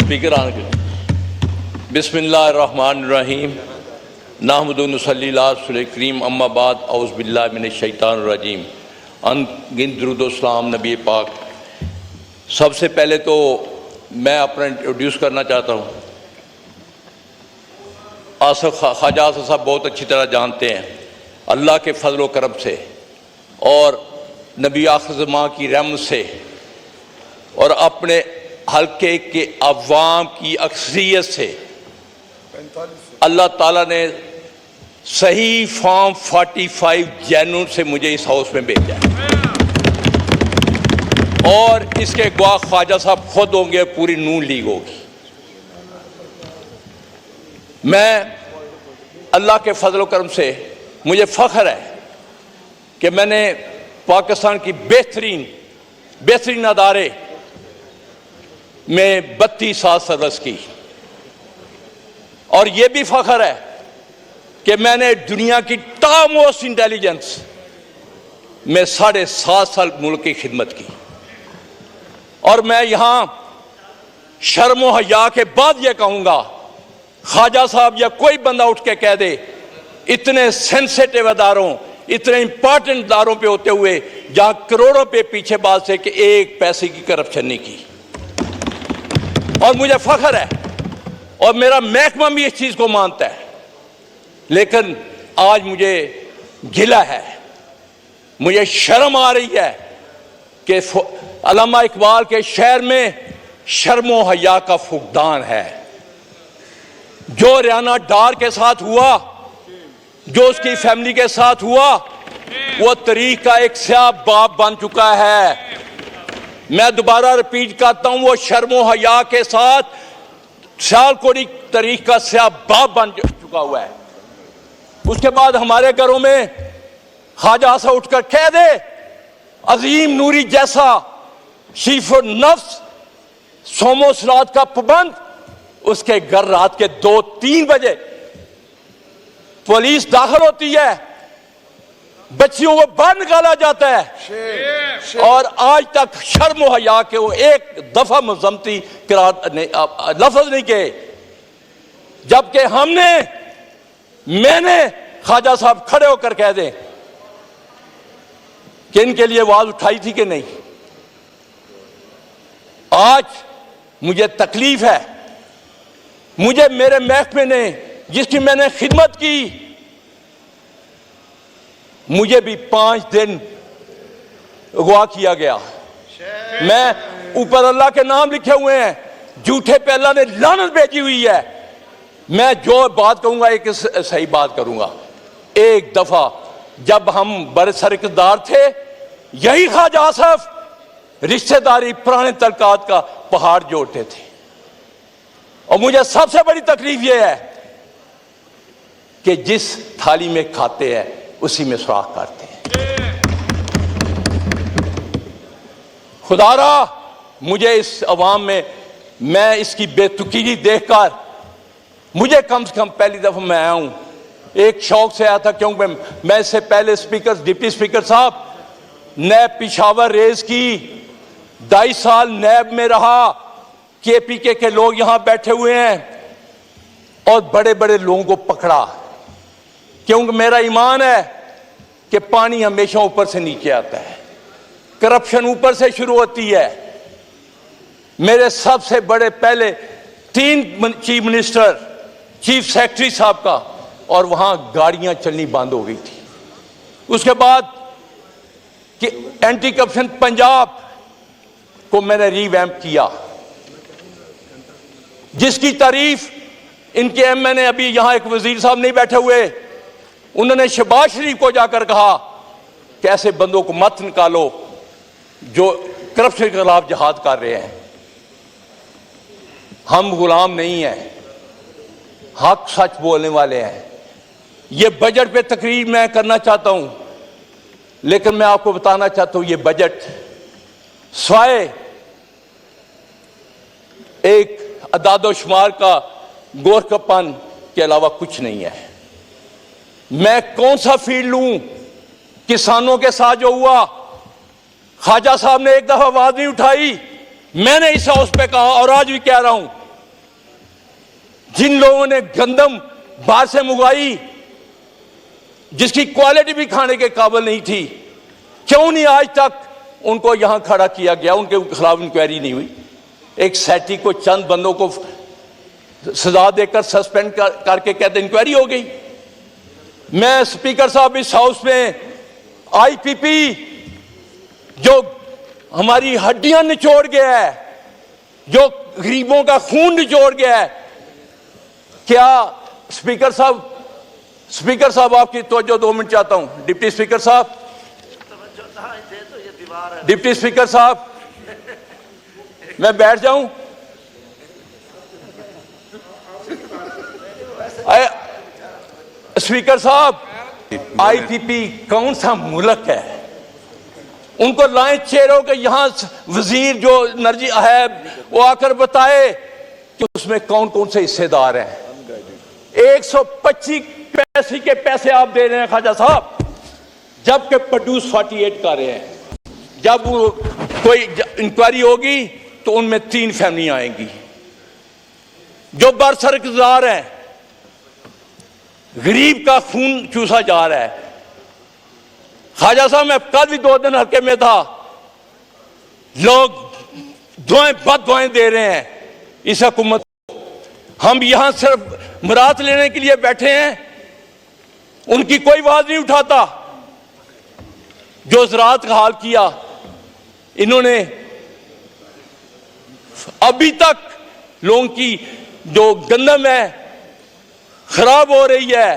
Speaker आन के बिस्मिल्लाहिर्रहमानिर्रहीम नहमदु व नसल्ली अला रसूलिल करीम अम्मा बाद औज़ु बिल्लाहि मिनश शैतानिर रजीम अनगिनत दुरूद व सलाम नबी पाक। सबसे पहले तो मैं अपना इंट्रोड्यूस करना चाहता हूँ। ख्वाजा आसिफ साहब बहुत अच्छी तरह जानते हैं अल्लाह के फजल व करम से और नबी आखिर ज़मां की रहमत से और अपने हल्के के अवाम की अक्सरियत से अल्लाह ताला ने सही फॉर्म 45 जनवरी से मुझे इस हाउस में भेजा है और इसके गवाह ख्वाजा साहब खुद होंगे, पूरी नून लीग होगी। मैं अल्लाह के फजल करम से मुझे फ़ख्र है कि मैंने पाकिस्तान की बेहतरीन अदारे में 32 साल सर्विस की और ये भी फ़ख्र है कि मैंने दुनिया की टॉप मोस्ट इंटेलिजेंस में 7.5 साल मुल्क की खिदमत की। और मैं यहाँ शर्म व हया के बाद ये कहूँगा, ख्वाजा साहब या कोई बंदा उठ के कह दे इतने सेंसिटिव अदारों, इतने इंपॉर्टेंट अदारों पे होते हुए जहाँ करोड़ों पे पीछे बात से कि एक पैसे की करप्शन नहीं की। और मुझे फ़ख्र है और मेरा महकमा भी इस चीज़ को मानता है, लेकिन आज मुझे गिला है, मुझे शर्म आ रही है कि अल्लामा इकबाल के शहर में शर्म व हया का फुकदान है। जो रियाना डार के साथ हुआ, जो उसकी फैमिली के साथ हुआ, वो तरीक का एक स्याह बाप बन चुका है। मैं दोबारा रिपीट करता हूं, वो शर्म व हया के साथ सियालकोटी तरीक का स्याह बाप बन चुका हुआ है। उसके बाद हमारे घरों में ख्वाजा सा उठकर कह दे अजीम नूरी जैसा शीफो नफ्स सोमो सलात का पाबंद, उसके घर रात के 2-3 बजे पुलिस दाखिल होती है, बच्चियों को बाहर निकाला जाता है और आज तक शर्म व हया के वो एक दफा मजम्मती लफ्ज नहीं कहे। जबकि मैंने ख्वाजा साहब खड़े होकर कह दें कि इनके लिए आवाज उठाई थी कि नहीं। आज मुझे तकलीफ है, मुझे मेरे महकमे ने जिसकी मैंने खिदमत की, मुझे भी 5 दिन अगवा किया गया। मैं ऊपर अल्लाह के नाम लिखे हुए हैं, झूठे पे अल्लाह ने लानत भेजी हुई है। मैं जो बात कहूंगा एक सही बात करूंगा। एक दफा जब हम बड़े सरकदार थे, यही ख्वाजा आसिफ रिश्तेदारी पुराने तलकात का पहाड़ जोड़ते थे। और मुझे सबसे बड़ी तकलीफ यह है कि जिस थाली में खाते हैं उसी में सुराख करते हैं। खुदारा मुझे इस अवाम में मैं इसकी बेतुकीरी देखकर, मुझे कम से कम पहली दफा मैं आया हूं, एक शौक से आया था क्योंकि मैं इससे पहले स्पीकर डिप्टी स्पीकर साहब नैब पिशावर रेज की 2.5 साल नैब में रहा। KPK के लोग यहां बैठे हुए हैं और बड़े बड़े लोगों को पकड़ा, क्योंकि मेरा ईमान है कि पानी हमेशा ऊपर से नीचे आता है, करप्शन ऊपर से शुरू होती है। मेरे सबसे बड़े पहले 3 चीफ मिनिस्टर, चीफ सेक्रेटरी साहब का, और वहां गाड़ियां चलनी बंद हो गई थी। उसके बाद कि एंटी करप्शन पंजाब को मैंने रीवैम्प किया, जिसकी तारीफ इनके MNA अभी यहां एक वजीर साहब नहीं बैठे हुए, उन्होंने शहबाज शरीफ को जाकर कहा कि ऐसे बंदों को मत निकालो जो करप्शन के खिलाफ जिहाद कर रहे हैं। हम गुलाम नहीं हैं, हक सच बोलने वाले हैं। ये बजट पे तकरीर मैं करना चाहता हूं, लेकिन मैं आपको बताना चाहता हूं ये बजट स्वाय एक अदादोशुमार का गोरखपन के अलावा कुछ नहीं है। मैं कौन सा फील्ड लूं किसानों के साथ जो हुआ? ख्वाजा साहब ने एक दफा आवाज नहीं उठाई, मैंने इस हाउस पे कहा और आज भी कह रहा हूं जिन लोगों ने गंदम बाहर से मंगवाई, जिसकी क्वालिटी भी खाने के काबिल नहीं थी, क्यों नहीं आज तक उनको यहां खड़ा किया गया? उनके खिलाफ इंक्वायरी नहीं हुई। एक सैटी को, चंद बंदों को सजा देकर सस्पेंड करके कहते इंक्वायरी हो गई। मैं स्पीकर साहब इस हाउस में आईपीपी जो हमारी हड्डियां निचोड़ गया है, जो गरीबों का खून निचोड़ गया है, क्या स्पीकर साहब आपकी तवज्जो 2 मिनट चाहता हूं। डिप्टी स्पीकर साहब, डिप्टी स्पीकर साहब, मैं बैठ जाऊं? स्पीकर साहब, आईपीपी कौन सा मुल्क है? उनको लाएं चेहरों के यहां वजीर जो एनर्जी है वो आकर बताए कि उसमें कौन कौन से हिस्सेदार हैं। 125 पैसे के पैसे आप दे रहे हैं ख्वाजा साहब, जबकि प्रोड्यूस 48 कर रहे हैं। जब कोई इंक्वायरी होगी तो उनमें 3 फैमिलियां आएंगी जो बरसरकार है। गरीब का खून चूसा जा रहा है। ख्वाजा साहब, मैं कल भी 2 दिन हल्के में था, लोग दुआएं बद दुआएं दे रहे हैं इस हुकूमत को। हम यहां सिर्फ मुराद लेने के लिए बैठे हैं, उनकी कोई आवाज नहीं उठाता। जो ज़राअत का हाल किया इन्होंने, अभी तक लोगों की जो गंदम है खराब हो रही है।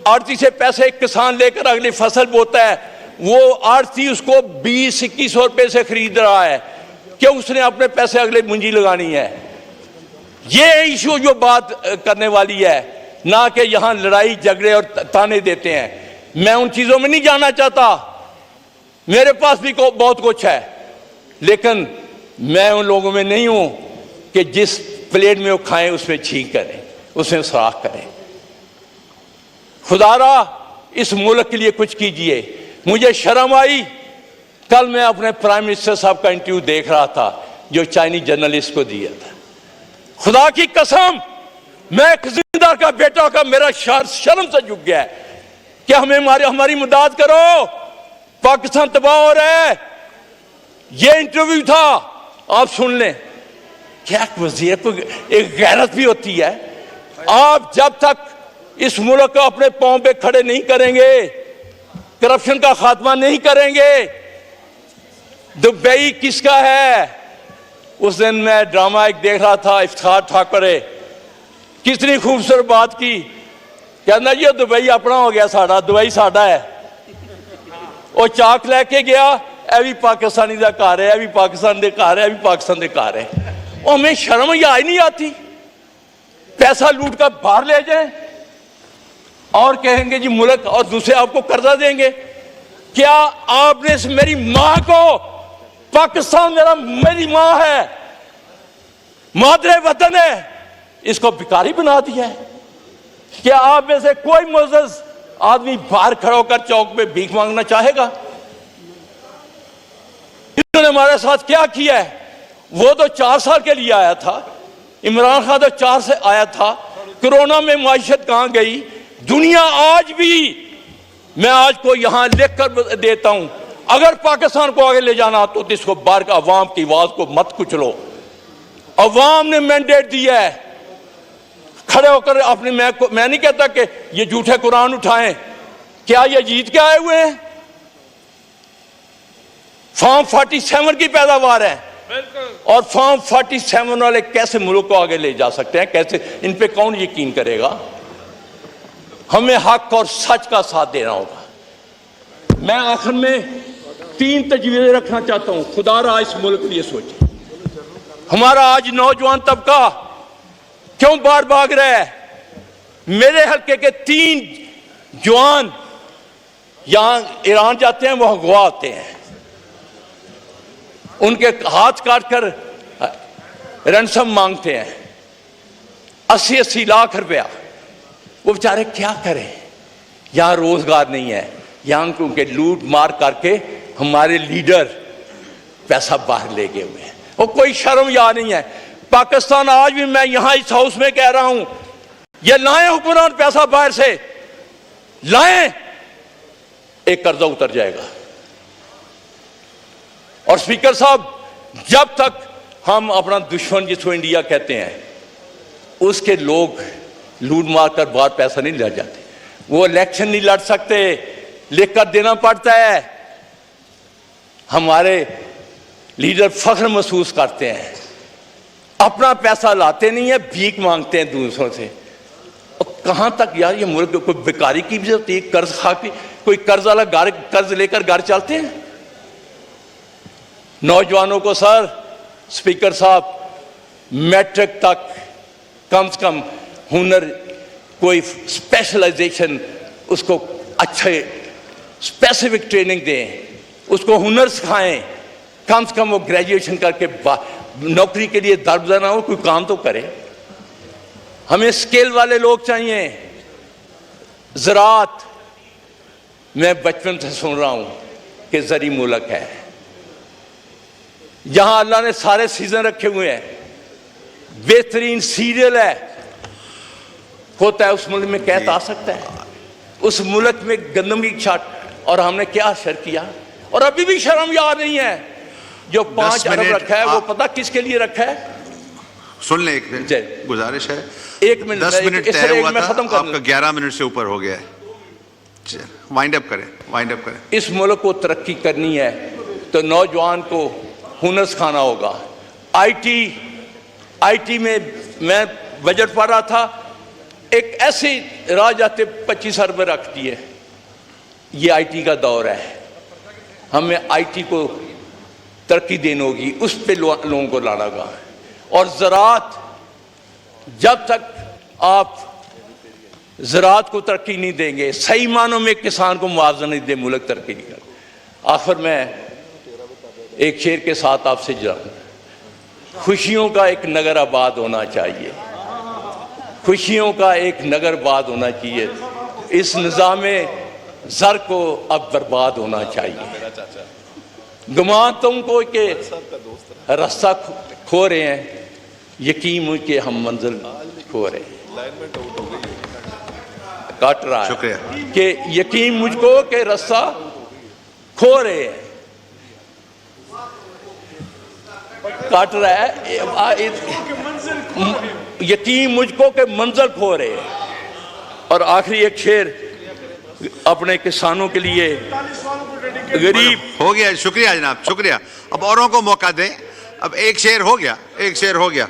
आड़ती से पैसे किसान लेकर अगली फसल बोता है, वो आड़ती उसको 20-21 रुपए से खरीद रहा है, क्यों? उसने अपने पैसे अगले पूंजी लगानी है। ये इशू जो बात करने वाली है, ना कि यहां लड़ाई झगड़े और ताने देते हैं। मैं उन चीजों में नहीं जाना चाहता, मेरे पास भी बहुत कुछ है, लेकिन मैं उन लोगों में नहीं हूं कि जिस प्लेट में वो खाएं उसमें छींक करें, उसमें सुराख करें। खुदारा इस मुल्क के लिए कुछ कीजिए। मुझे शर्म आई, कल मैं अपने प्राइम मिनिस्टर साहब का इंटरव्यू देख रहा था जो चाइनीज जर्नलिस्ट को दिया था। खुदा की कसम, मैं एक जिम्मेदार का बेटा का मेरा शर्म से झुक गया है कि हमारी मदद करो, पाकिस्तान तबाह हो रहा है। ये इंटरव्यू था, आप सुन लें। क्या वजीर को एक गैरत भी होती है? आप जब तक इस मुल्क को अपने पांव पे खड़े नहीं करेंगे, करप्शन का खात्मा नहीं करेंगे, दुबई किसका है? उस दिन मैं ड्रामा एक देख रहा था, इफ्तिखार ठाकुर है, कितनी खूबसूरत बात की। कहना जी दुबई अपना हो गया, साड़ा दुबई साड़ा है। वो चाक लेके गया, यह भी पाकिस्तानी का घर है, यह भी पाकिस्तान के घर है, यह भी पाकिस्तान के घर है। और हमें शर्म ही आई नहीं आती? पैसा लूट कर बाहर ले जाए और कहेंगे जी मुल्क, और दूसरे आपको कर्जा देंगे। क्या आपने मेरी मां को, पाकिस्तान मेरी मां है, मादरे वतन है, इसको भिखारी बना दिया है? क्या आप में से कोई मुअज़्ज़ज़ आदमी बाहर खड़ा होकर चौक पे भीख मांगना चाहेगा? इन्होंने हमारे साथ क्या किया है? वो तो 4 साल के लिए आया था, इमरान खान तो 4 से आया था। कोरोना में माइशत कहां गई? दुनिया आज भी, मैं आज को यहां लिख कर देता हूं, अगर पाकिस्तान को आगे ले जाना तो इसको बाहर का अवाम की आवाज को मत कुचलो। अवाम ने मैंडेट दिया है, खड़े होकर अपने, मैं नहीं कहता कि ये झूठे कुरान उठाएं। क्या ये जीत के आए हुए हैं? फॉर्म 47 की पैदावार है, और फॉर्म 47 वाले कैसे मुल्क को आगे ले जा सकते हैं? कैसे? इन पे कौन यकीन करेगा? हमें हक और सच का साथ देना होगा। मैं आखिर में 3 तजवीज़ें रखना चाहता हूं। खुदारा इस मुल्क के लिए सोचे। हमारा आज नौजवान तबका क्यों बाहर भाग रहा है? मेरे हल्के के 3 जवान यहां ईरान जाते हैं, वो अगवा होते हैं, उनके हाथ काटकर रैंसम मांगते हैं 80-80 लाख रुपया। वो बेचारे क्या करें? यहां रोजगार नहीं है, यहां उनके लूट मार करके हमारे लीडर पैसा बाहर ले गए हुए हैं। और कोई शर्म या नहीं है। पाकिस्तान आज भी, मैं यहां इस हाउस में कह रहा हूं, ये लाएं हुक्मरान पैसा बाहर से लाएं, एक कर्जा उतर जाएगा। और स्पीकर साहब, जब तक हम अपना दुश्मन जिसको इंडिया कहते हैं उसके लोग लूट मार कर बाहर पैसा नहीं ले जाते, वो इलेक्शन नहीं लड़ सकते, लिख कर देना पड़ता है। हमारे लीडर फख्र महसूस करते हैं, अपना पैसा लाते नहीं है, भीख मांगते हैं दूसरों से। और कहां तक यार ये मुल्क, कोई बेकारी की भी होती है, कर्ज खा के कोई कर्ज वाला कर्ज लेकर घर चलते हैं। नौजवानों को सर, स्पीकर साहब, मैट्रिक तक कम से कम हुनर, कोई स्पेशलाइजेशन, उसको अच्छे स्पेसिफिक ट्रेनिंग दें, उसको हुनर सिखाएं, कम से कम वो ग्रेजुएशन करके नौकरी के लिए दरबदर ना हो, कोई काम तो करे। हमें स्किल वाले लोग चाहिए। ज़राअत, मैं बचपन से सुन रहा हूं कि ज़री मुल्क है, जहां अल्लाह ने सारे सीजन रखे हुए हैं, बेहतरीन सीरियल है, होता है उस मुल्क में कहत आ सकता है, उस मुल्क में गंदम की छाट, और हमने क्या असर किया। और अभी भी शर्म याद नहीं है, जो 5 अरब रखा है वो पता किसके लिए रखा है। सुन ले, एक मिनट गुजारिश है, 1 मिनट, 10 मिनट तय हुआ था, खत्म कर, आपका 11 मिनट से ऊपर हो गया है, वाइंड अप करें, वाइंड अप करें। इस मुल्क को तरक्की करनी है तो नौजवान को हुनर सिखाना होगा। आईटी में मैं बजट पढ़ रहा था, एक ऐसी राह जाते 25 अरब रख दिए। ये आईटी का दौर है, हमें आईटी को तरक्की देनी होगी, उस पे लोगों को लाना होगा। और ज़राअत, जब तक आप ज़राअत को तरक्की नहीं देंगे, सही मानों में किसान को मुआवजा नहीं दे, मुल्क तरक्की नहीं कर। आखिर में एक शेर के साथ आपसे जाऊं, खुशियों का एक नगर आबाद होना चाहिए, खुशियों का एक नगर आबाद होना चाहिए, इस निज़ामे ज़र को अब बर्बाद होना चाहिए। गुमान तुमको के रास्ता खो रहे हैं, यकीन मुझे हम मंजिल खो रहे हैं। काट रहा है कि यकीन मुझको के रास्ता खो रहे हैं, काट रहा है, यकीन मुझको के मंजिल खो रहे हैं। और आखिरी एक शेर अपने किसानों के लिए, गरीब हो गया, शुक्रिया जनाब, शुक्रिया। अब औरों को मौका दें, अब एक शेर हो गया, एक शेर हो गया।